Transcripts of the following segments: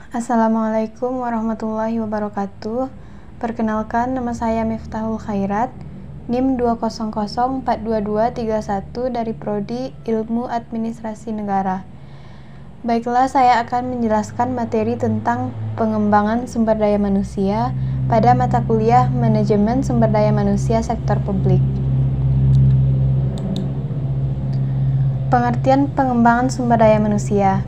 Assalamualaikum warahmatullahi wabarakatuh. Perkenalkan, nama saya Miftahul Khairat, NIM 200422231 dari Prodi Ilmu Administrasi Negara. Baiklah, saya akan menjelaskan materi tentang pengembangan sumber daya manusia pada mata kuliah Manajemen Sumber Daya Manusia Sektor Publik. Pengertian pengembangan sumber daya manusia.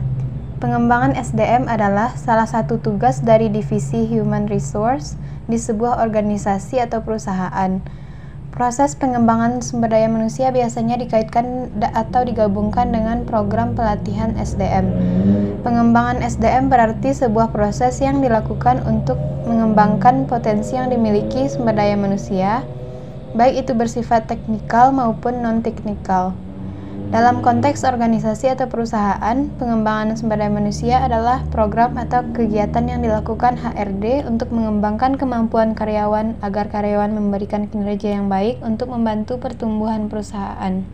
Pengembangan SDM adalah salah satu tugas dari divisi Human Resource di sebuah organisasi atau perusahaan. Proses pengembangan sumber daya manusia biasanya dikaitkan atau digabungkan dengan program pelatihan SDM. Pengembangan SDM berarti sebuah proses yang dilakukan untuk mengembangkan potensi yang dimiliki sumber daya manusia, baik itu bersifat teknikal maupun non-teknikal. Dalam konteks organisasi atau perusahaan, pengembangan sumber daya manusia adalah program atau kegiatan yang dilakukan HRD untuk mengembangkan kemampuan karyawan agar karyawan memberikan kinerja yang baik untuk membantu pertumbuhan perusahaan.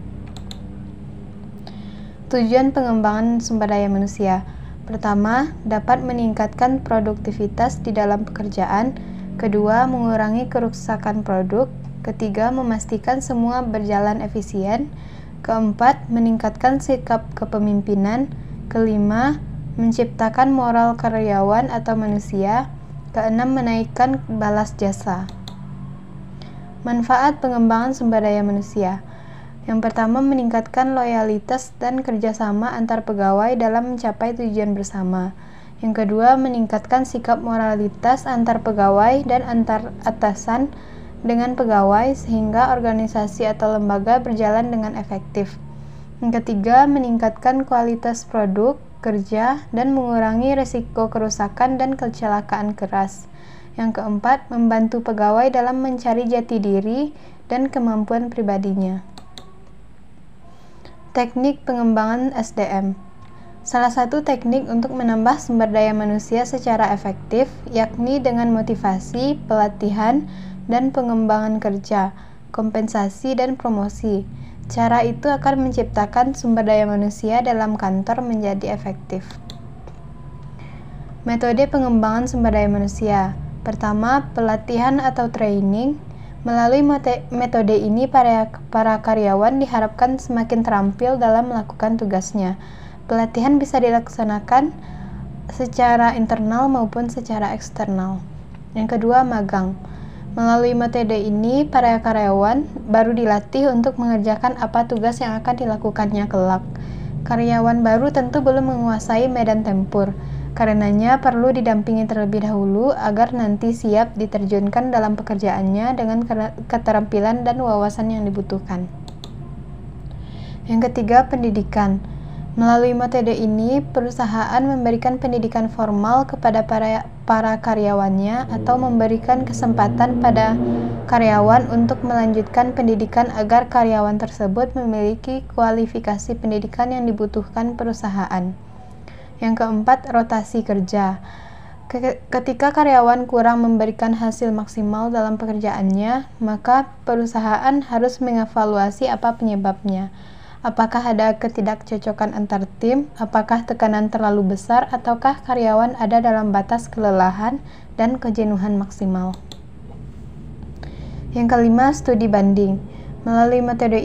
Tujuan pengembangan sumber daya manusia. Pertama, dapat meningkatkan produktivitas di dalam pekerjaan. Kedua, mengurangi kerusakan produk. Ketiga, memastikan semua berjalan efisien. Keempat, meningkatkan sikap kepemimpinan. Kelima, menciptakan moral karyawan atau manusia. Keenam, menaikkan balas jasa. Manfaat pengembangan sumber daya manusia. Yang pertama, meningkatkan loyalitas dan kerjasama antar pegawai dalam mencapai tujuan bersama. Yang kedua, meningkatkan sikap moralitas antar pegawai dan antar atasan dengan pegawai sehingga organisasi atau lembaga berjalan dengan efektif. Yang ketiga, meningkatkan kualitas produk, kerja, dan mengurangi risiko kerusakan dan kecelakaan keras. Yang keempat, membantu pegawai dalam mencari jati diri dan kemampuan pribadinya. Teknik pengembangan SDM. Salah satu teknik untuk menambah sumber daya manusia secara efektif, yakni dengan motivasi, pelatihan, dan pengembangan kerja, kompensasi, dan promosi. Cara itu akan menciptakan sumber daya manusia dalam kantor menjadi efektif. Metode pengembangan sumber daya manusia. Pertama, pelatihan atau training. Melalui metode ini, para karyawan diharapkan semakin terampil dalam melakukan tugasnya. Pelatihan bisa dilaksanakan secara internal maupun secara eksternal. Yang kedua, magang. Melalui metode ini, para karyawan baru dilatih untuk mengerjakan apa tugas yang akan dilakukannya kelak. Karyawan baru tentu belum menguasai medan tempur, karenanya perlu didampingi terlebih dahulu agar nanti siap diterjunkan dalam pekerjaannya dengan keterampilan dan wawasan yang dibutuhkan. Yang ketiga, pendidikan. Melalui metode ini, perusahaan memberikan pendidikan formal kepada para karyawannya atau memberikan kesempatan pada karyawan untuk melanjutkan pendidikan agar karyawan tersebut memiliki kualifikasi pendidikan yang dibutuhkan perusahaan. Yang keempat, rotasi kerja. Ketika karyawan kurang memberikan hasil maksimal dalam pekerjaannya, maka perusahaan harus mengevaluasi apa penyebabnya. Apakah ada ketidakcocokan antar tim, apakah tekanan terlalu besar, ataukah karyawan ada dalam batas kelelahan dan kejenuhan maksimal. Yang kelima, studi banding. Melalui metode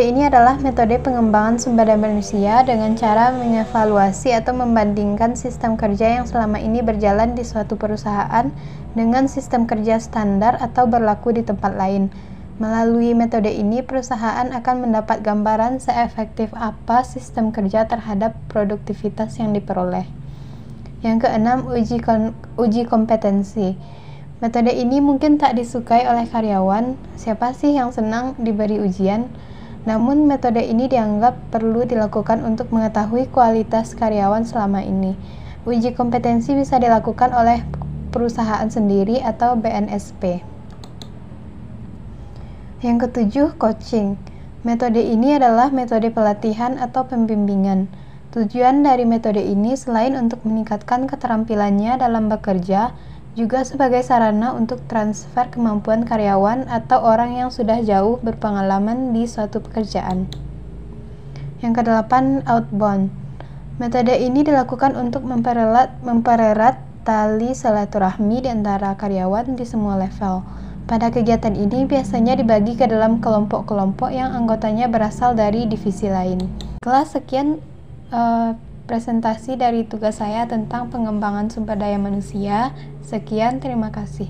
ini adalah metode pengembangan sumber daya manusia dengan cara mengevaluasi atau membandingkan sistem kerja yang selama ini berjalan di suatu perusahaan dengan sistem kerja standar atau berlaku di tempat lain. Melalui metode ini, perusahaan akan mendapat gambaran seefektif apa sistem kerja terhadap produktivitas yang diperoleh. Yang keenam, uji kompetensi. Metode ini mungkin tak disukai oleh karyawan, siapa sih yang senang diberi ujian? Namun metode ini dianggap perlu dilakukan untuk mengetahui kualitas karyawan selama ini. Uji kompetensi bisa dilakukan oleh perusahaan sendiri atau BNSP. Yang ketujuh, coaching. Metode ini adalah metode pelatihan atau pembimbingan. Tujuan dari metode ini selain untuk meningkatkan keterampilannya dalam bekerja, juga sebagai sarana untuk transfer kemampuan karyawan atau orang yang sudah jauh berpengalaman di suatu pekerjaan. Yang kedelapan, outbound. Metode ini dilakukan untuk mempererat tali silaturahmi di antara karyawan di semua level. Pada kegiatan ini biasanya dibagi ke dalam kelompok-kelompok yang anggotanya berasal dari divisi lain. Kelas sekian presentasi dari tugas saya tentang pengembangan sumber daya manusia. Sekian, terima kasih.